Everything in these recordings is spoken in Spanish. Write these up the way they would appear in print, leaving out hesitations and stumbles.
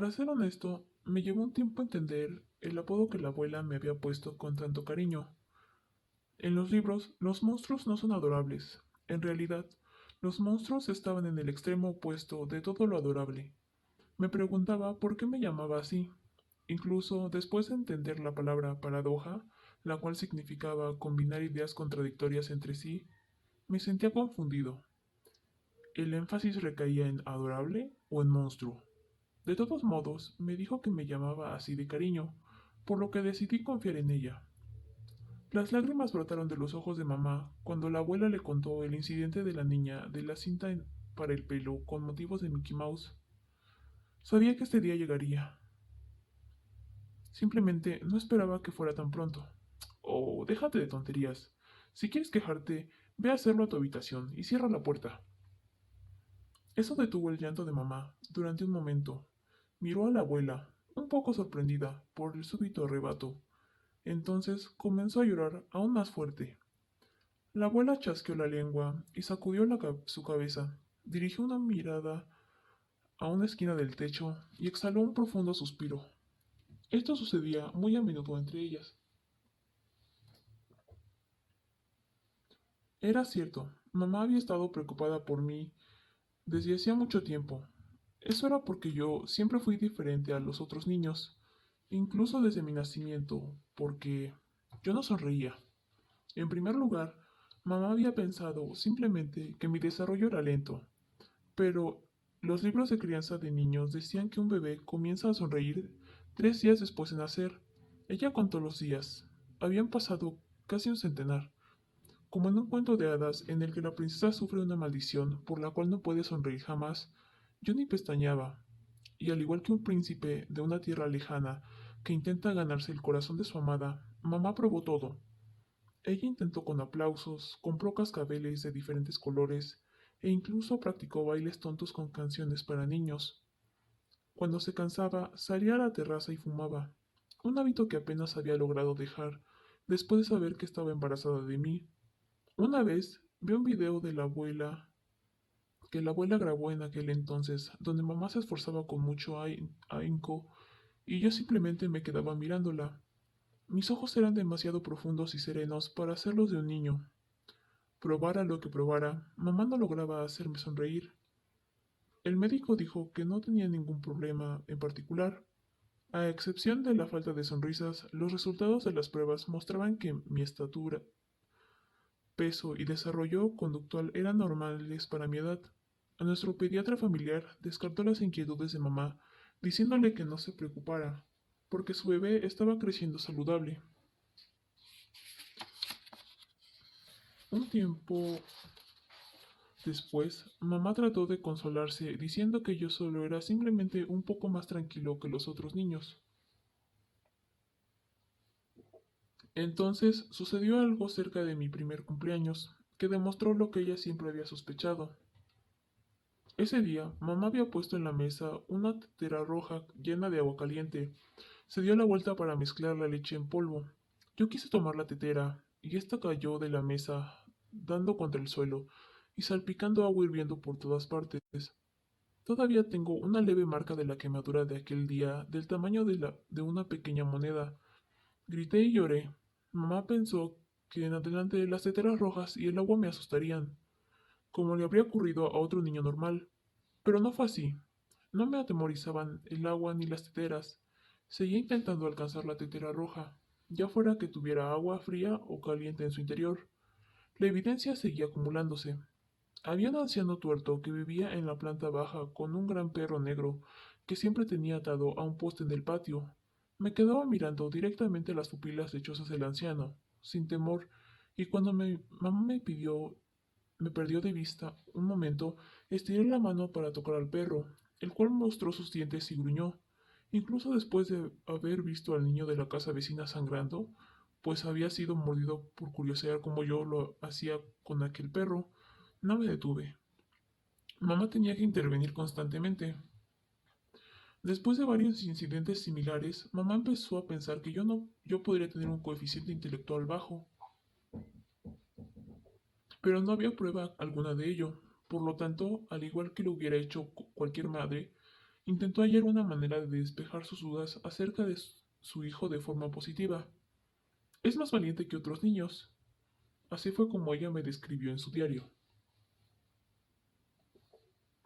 Para ser honesto, me llevó un tiempo entender el apodo que la abuela me había puesto con tanto cariño. En los libros, los monstruos no son adorables. En realidad, los monstruos estaban en el extremo opuesto de todo lo adorable. Me preguntaba por qué me llamaba así. Incluso después de entender la palabra paradoja, la cual significaba combinar ideas contradictorias entre sí, me sentía confundido. ¿El énfasis recaía en adorable o en monstruo? De todos modos, me dijo que me llamaba así de cariño, por lo que decidí confiar en ella. Las lágrimas brotaron de los ojos de mamá cuando la abuela le contó el incidente de la niña de la para el pelo con motivos de Mickey Mouse. Sabía que este día llegaría. Simplemente no esperaba que fuera tan pronto. Oh, déjate de tonterías. Si quieres quejarte, ve a hacerlo a tu habitación y cierra la puerta. Eso detuvo el llanto de mamá durante un momento. Miró a la abuela, un poco sorprendida por el súbito arrebato. Entonces comenzó a llorar aún más fuerte. La abuela chasqueó la lengua y sacudió su cabeza. Dirigió una mirada a una esquina del techo y exhaló un profundo suspiro. Esto sucedía muy a menudo entre ellas. Era cierto, mamá había estado preocupada por mí desde hacía mucho tiempo. Eso era porque yo siempre fui diferente a los otros niños, incluso desde mi nacimiento, porque yo no sonreía. En primer lugar, mamá había pensado simplemente que mi desarrollo era lento, pero los libros de crianza de niños decían que un bebé comienza a sonreír 3 días después de nacer. Ella contó los días. Habían pasado casi un centenar, como en un cuento de hadas en el que la princesa sufre una maldición por la cual no puede sonreír jamás. Yo ni pestañeaba, y al igual que un príncipe de una tierra lejana que intenta ganarse el corazón de su amada, mamá probó todo. Ella intentó con aplausos, compró cascabeles de diferentes colores e incluso practicó bailes tontos con canciones para niños. Cuando se cansaba, salía a la terraza y fumaba, un hábito que apenas había logrado dejar después de saber que estaba embarazada de mí. Una vez vi un video de la abuela que la abuela grabó en aquel entonces, donde mamá se esforzaba con mucho ahínco y yo simplemente me quedaba mirándola. Mis ojos eran demasiado profundos y serenos para ser los de un niño. Probara lo que probara, mamá no lograba hacerme sonreír. El médico dijo que no tenía ningún problema en particular. A excepción de la falta de sonrisas, los resultados de las pruebas mostraban que mi estatura, peso y desarrollo conductual eran normales para mi edad. A nuestro pediatra familiar descartó las inquietudes de mamá, diciéndole que no se preocupara, porque su bebé estaba creciendo saludable. Un tiempo después, mamá trató de consolarse diciendo que yo solo era simplemente un poco más tranquilo que los otros niños. Entonces sucedió algo cerca de mi primer cumpleaños, que demostró lo que ella siempre había sospechado. Ese día, mamá había puesto en la mesa una tetera roja llena de agua caliente. Se dio la vuelta para mezclar la leche en polvo. Yo quise tomar la tetera, y esta cayó de la mesa, dando contra el suelo, y salpicando agua hirviendo por todas partes. Todavía tengo una leve marca de la quemadura de aquel día, del tamaño de una pequeña moneda. Grité y lloré. Mamá pensó que en adelante las teteras rojas y el agua me asustarían, como le habría ocurrido a otro niño normal. Pero no fue así. No me atemorizaban el agua ni las teteras. Seguía intentando alcanzar la tetera roja, ya fuera que tuviera agua fría o caliente en su interior. La evidencia seguía acumulándose. Había un anciano tuerto que vivía en la planta baja con un gran perro negro que siempre tenía atado a un poste en el patio. Me quedaba mirando directamente las pupilas lechosas del anciano, sin temor, y cuando mi mamá me perdió de vista un momento, estiré la mano para tocar al perro, el cual mostró sus dientes y gruñó. Incluso después de haber visto al niño de la casa vecina sangrando, pues había sido mordido por curiosear como yo lo hacía con aquel perro, no me detuve. Mamá tenía que intervenir constantemente. Después de varios incidentes similares, mamá empezó a pensar que yo podría tener un coeficiente intelectual bajo, pero no había prueba alguna de ello. Por lo tanto, al igual que lo hubiera hecho cualquier madre, Intentó hallar una manera de despejar sus dudas acerca de su hijo de forma positiva. Es más valiente que otros niños. Así fue como ella me describió en su diario.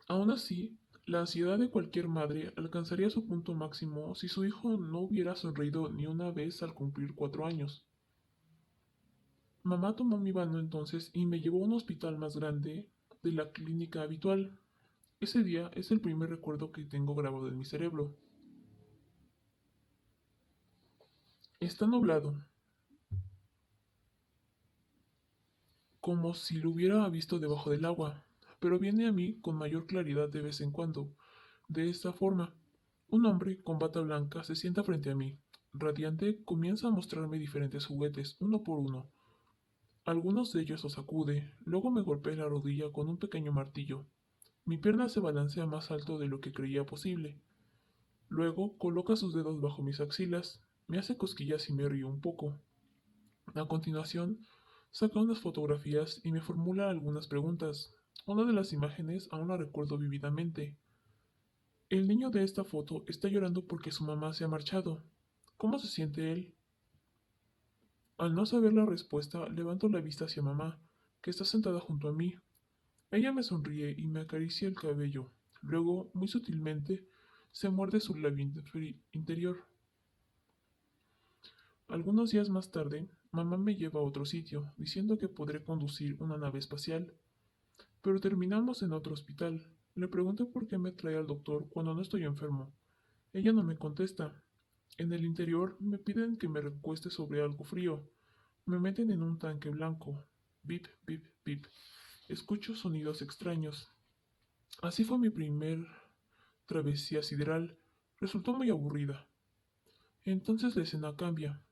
Aún así, la ansiedad de cualquier madre alcanzaría su punto máximo si su hijo no hubiera sonreído ni una vez al cumplir 4 años. Mamá tomó mi mano entonces y me llevó a un hospital más grande de la clínica habitual. Ese día es el primer recuerdo que tengo grabado en mi cerebro. Está nublado, como si lo hubiera visto debajo del agua, pero viene a mí con mayor claridad de vez en cuando. De esta forma, un hombre con bata blanca se sienta frente a mí. Radiante, comienza a mostrarme diferentes juguetes, uno por uno. Algunos de ellos los sacude, luego me golpea la rodilla con un pequeño martillo. Mi pierna se balancea más alto de lo que creía posible. Luego coloca sus dedos bajo mis axilas, me hace cosquillas y me río un poco. A continuación, saca unas fotografías y me formula algunas preguntas. Una de las imágenes aún la recuerdo vívidamente. El niño de esta foto está llorando porque su mamá se ha marchado. ¿Cómo se siente él? Al no saber la respuesta, levanto la vista hacia mamá, que está sentada junto a mí. Ella me sonríe y me acaricia el cabello. Luego, muy sutilmente, se muerde su labio interior. Algunos días más tarde, mamá me lleva a otro sitio, diciendo que podré conducir una nave espacial. Pero terminamos en otro hospital. Le pregunto por qué me trae al doctor cuando no estoy enfermo. Ella no me contesta. En el interior me piden que me recueste sobre algo frío. Me meten en un tanque blanco. Bip, bip, bip. Escucho sonidos extraños. Así fue mi primer travesía sideral. Resultó muy aburrida. Entonces la escena cambia.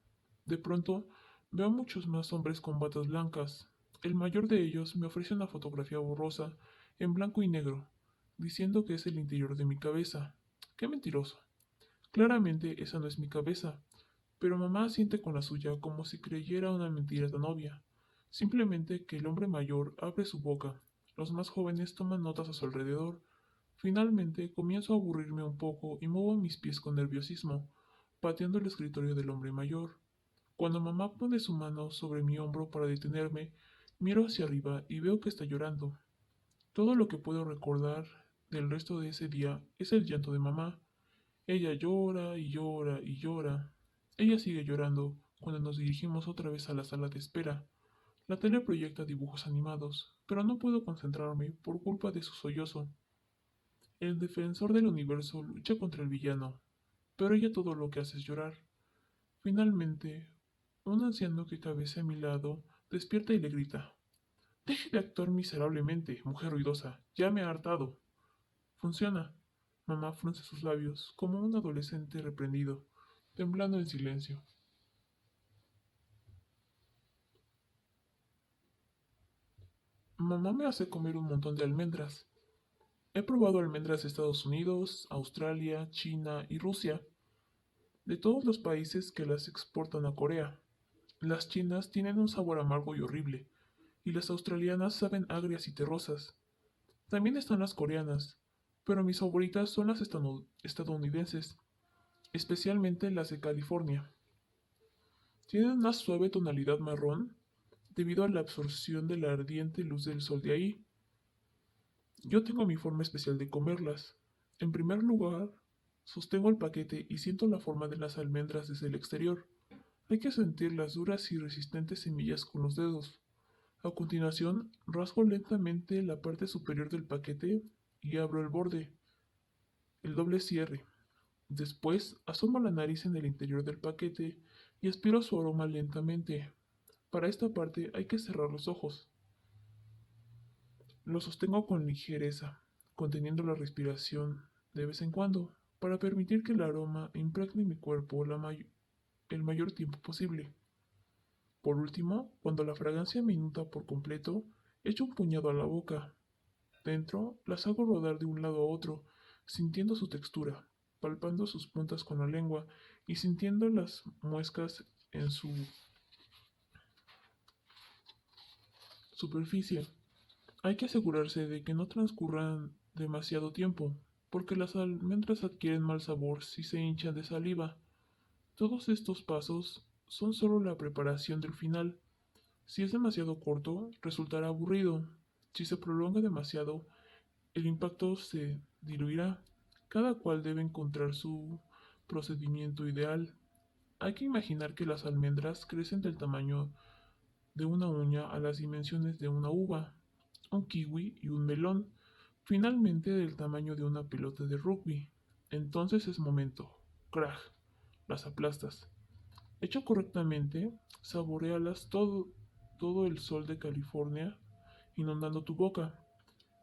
De pronto veo muchos más hombres con batas blancas. El mayor de ellos me ofrece una fotografía borrosa en blanco y negro, diciendo que es el interior de mi cabeza. ¡Qué mentiroso! Claramente esa no es mi cabeza, pero mamá asiente con la suya como si creyera una mentira tan obvia. Simplemente que el hombre mayor abre su boca. Los más jóvenes toman notas a su alrededor. Finalmente comienzo a aburrirme un poco y muevo mis pies con nerviosismo, pateando el escritorio del hombre mayor. Cuando mamá pone su mano sobre mi hombro para detenerme, miro hacia arriba y veo que está llorando. Todo lo que puedo recordar del resto de ese día es el llanto de mamá. Ella llora y llora y llora. Ella sigue llorando cuando nos dirigimos otra vez a la sala de espera. La tele proyecta dibujos animados, pero no puedo concentrarme por culpa de su sollozo. El defensor del universo lucha contra el villano, pero ella todo lo que hace es llorar. Finalmente, un anciano que cabecea a mi lado despierta y le grita: «Deje de actuar miserablemente, mujer ruidosa, ya me ha hartado». Funciona. Mamá frunce sus labios, como un adolescente reprendido, temblando en silencio. Mamá me hace comer un montón de almendras. He probado almendras de Estados Unidos, Australia, China y Rusia, de todos los países que las exportan a Corea. Las chinas tienen un sabor amargo y horrible, y las australianas saben agrias y terrosas. También están las coreanas, pero mis favoritas son las estadounidenses, especialmente las de California. Tienen una suave tonalidad marrón debido a la absorción de la ardiente luz del sol de ahí. Yo tengo mi forma especial de comerlas. En primer lugar, sostengo el paquete y siento la forma de las almendras desde el exterior. Hay que sentir las duras y resistentes semillas con los dedos. A continuación, rasgo lentamente la parte superior del paquete y abro el borde, el doble cierre. Después, asomo la nariz en el interior del paquete y aspiro su aroma lentamente. Para esta parte hay que cerrar los ojos. Lo sostengo con ligereza, conteniendo la respiración de vez en cuando, para permitir que el aroma impregne mi cuerpo el mayor tiempo posible. Por último, cuando la fragancia me inunda por completo, echo un puñado a la boca. Dentro, las hago rodar de un lado a otro, sintiendo su textura, palpando sus puntas con la lengua y sintiendo las muescas en su superficie. Hay que asegurarse de que no transcurran demasiado tiempo, porque las almendras adquieren mal sabor si se hinchan de saliva. Todos estos pasos son solo la preparación del final. Si es demasiado corto, resultará aburrido. Si se prolonga demasiado, el impacto se diluirá. Cada cual debe encontrar su procedimiento ideal. Hay que imaginar que las almendras crecen del tamaño de una uña a las dimensiones de una uva, un kiwi y un melón, finalmente del tamaño de una pelota de rugby. Entonces es momento. Crack. Las aplastas. Hecho correctamente, saborealas todo el sol de California inundando tu boca.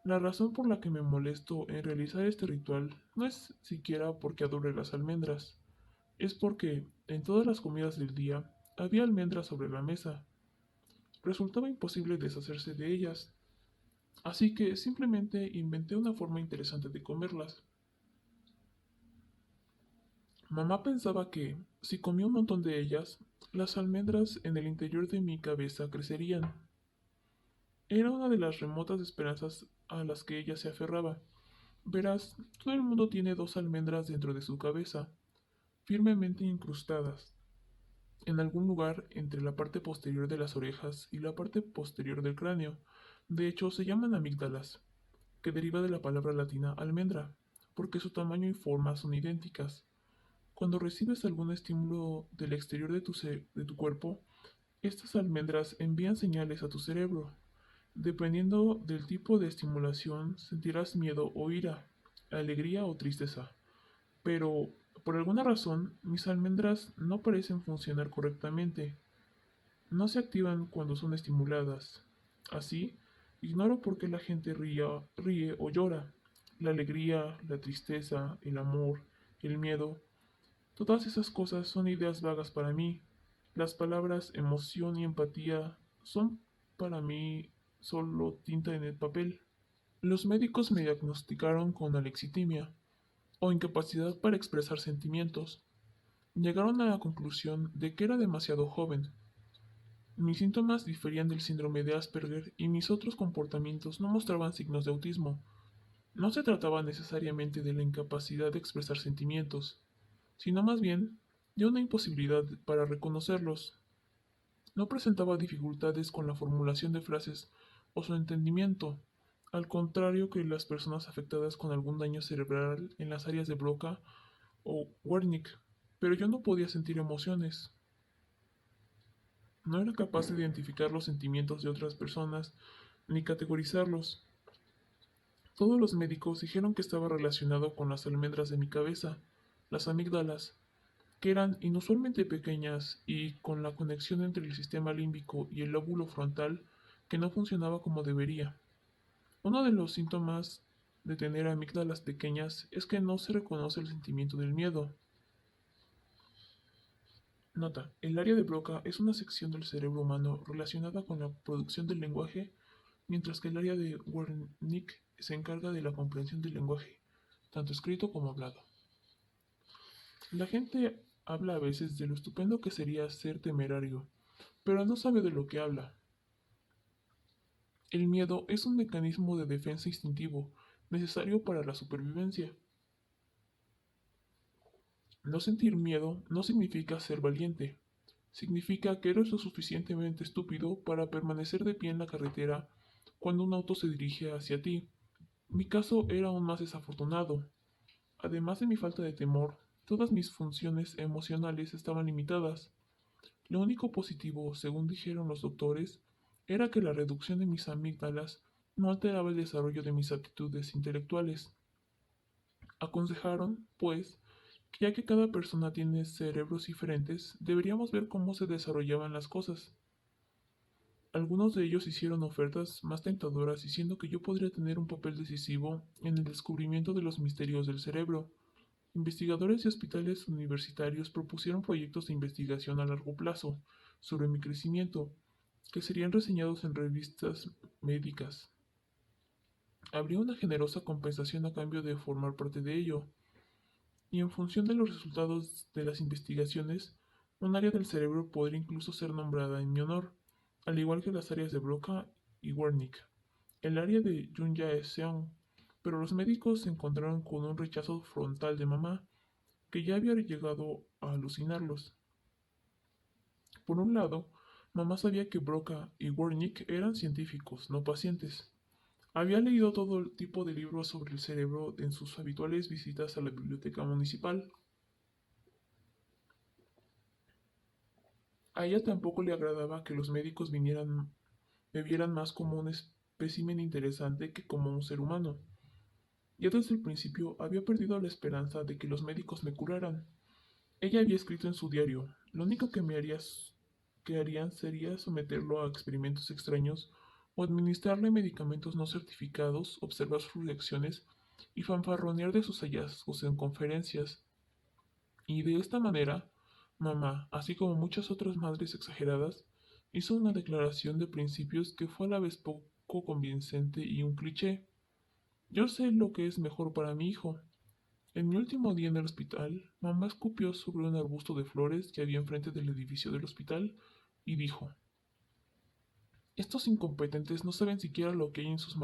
La razón por la que me molesto en realizar este ritual no es siquiera porque adore las almendras, es porque en todas las comidas del día había almendras sobre la mesa. Resultaba imposible deshacerse de ellas, así que simplemente inventé una forma interesante de comerlas. Mamá pensaba que, si comía un montón de ellas, las almendras en el interior de mi cabeza crecerían. Era una de las remotas esperanzas a las que ella se aferraba. Verás, todo el mundo tiene dos almendras dentro de su cabeza, firmemente incrustadas, en algún lugar entre la parte posterior de las orejas y la parte posterior del cráneo. De hecho, se llaman amígdalas, que deriva de la palabra latina almendra, porque su tamaño y forma son idénticas. Cuando recibes algún estímulo del exterior de tu cuerpo, estas almendras envían señales a tu cerebro. Dependiendo del tipo de estimulación, sentirás miedo o ira, alegría o tristeza. Pero, por alguna razón, mis almendras no parecen funcionar correctamente. No se activan cuando son estimuladas. Así, ignoro por qué la gente ríe o llora. La alegría, la tristeza, el amor, el miedo, todas esas cosas son ideas vagas para mí. Las palabras emoción y empatía son para mí solo tinta en el papel. Los médicos me diagnosticaron con alexitimia, o incapacidad para expresar sentimientos. Llegaron a la conclusión de que era demasiado joven. Mis síntomas diferían del síndrome de Asperger y mis otros comportamientos no mostraban signos de autismo. No se trataba necesariamente de la incapacidad de expresar sentimientos, sino más bien de una imposibilidad para reconocerlos. No presentaba dificultades con la formulación de frases o su entendimiento, al contrario que las personas afectadas con algún daño cerebral en las áreas de Broca o Wernicke, pero yo no podía sentir emociones. No era capaz de identificar los sentimientos de otras personas ni categorizarlos. Todos los médicos dijeron que estaba relacionado con las almendras de mi cabeza, las amígdalas, que eran inusualmente pequeñas y con la conexión entre el sistema límbico y el lóbulo frontal que no funcionaba como debería. Uno de los síntomas de tener amígdalas pequeñas es que no se reconoce el sentimiento del miedo. Nota: el área de Broca es una sección del cerebro humano relacionada con la producción del lenguaje, mientras que el área de Wernicke se encarga de la comprensión del lenguaje, tanto escrito como hablado. La gente habla a veces de lo estupendo que sería ser temerario, pero no sabe de lo que habla. El miedo es un mecanismo de defensa instintivo, necesario para la supervivencia. No sentir miedo no significa ser valiente. Significa que eres lo suficientemente estúpido para permanecer de pie en la carretera cuando un auto se dirige hacia ti. Mi caso era aún más desafortunado. Además de mi falta de temor, todas mis funciones emocionales estaban limitadas. Lo único positivo, según dijeron los doctores, era que la reducción de mis amígdalas no alteraba el desarrollo de mis aptitudes intelectuales. Aconsejaron, pues, que ya que cada persona tiene cerebros diferentes, deberíamos ver cómo se desarrollaban las cosas. Algunos de ellos hicieron ofertas más tentadoras diciendo que yo podría tener un papel decisivo en el descubrimiento de los misterios del cerebro. Investigadores y hospitales universitarios propusieron proyectos de investigación a largo plazo sobre mi crecimiento, que serían reseñados en revistas médicas. Habría una generosa compensación a cambio de formar parte de ello, y en función de los resultados de las investigaciones, un área del cerebro podría incluso ser nombrada en mi honor, al igual que las áreas de Broca y Wernicke. El área de Junyaeseong pero los médicos se encontraron con un rechazo frontal de mamá, que ya había llegado a alucinarlos. Por un lado, mamá sabía que Broca y Wernicke eran científicos, no pacientes. Había leído todo tipo de libros sobre el cerebro en sus habituales visitas a la biblioteca municipal. A ella tampoco le agradaba que los médicos me vieran más como un espécimen interesante que como un ser humano. Ya desde el principio había perdido la esperanza de que los médicos me curaran. Ella había escrito en su diario: lo único que harían sería someterlo a experimentos extraños o administrarle medicamentos no certificados, observar sus reacciones y fanfarronear de sus hallazgos en conferencias. Y de esta manera, mamá, así como muchas otras madres exageradas, hizo una declaración de principios que fue a la vez poco convincente y un cliché. Yo sé lo que es mejor para mi hijo. En mi último día en el hospital, mamá escupió sobre un arbusto de flores que había enfrente del edificio del hospital y dijo: estos incompetentes no saben siquiera lo que hay en sus